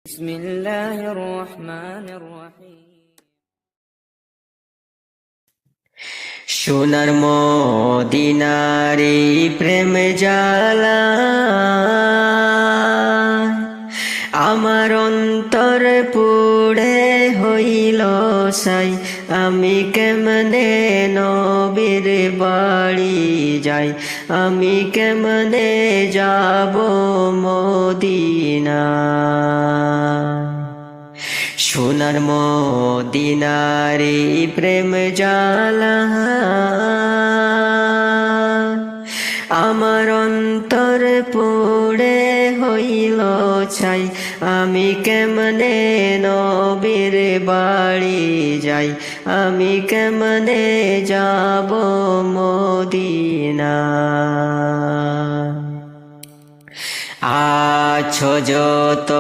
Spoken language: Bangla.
بسم الله الرحمن الرحيم সোনার মদিনারে প্রেম জ্বালা আমার অন্তর পুড়ে হইল সাই আমি কেমনে নবীর বাড়ি যাই আমি কেমনে যাব মদিনা সোনার মদিনারে প্রেম জ্বালা আমার অন্তর পুড়ে হইল ছাই আমি কেমনে নবীর বাড়ি যাই আমি কেমনে যাব মদিনা আছো যত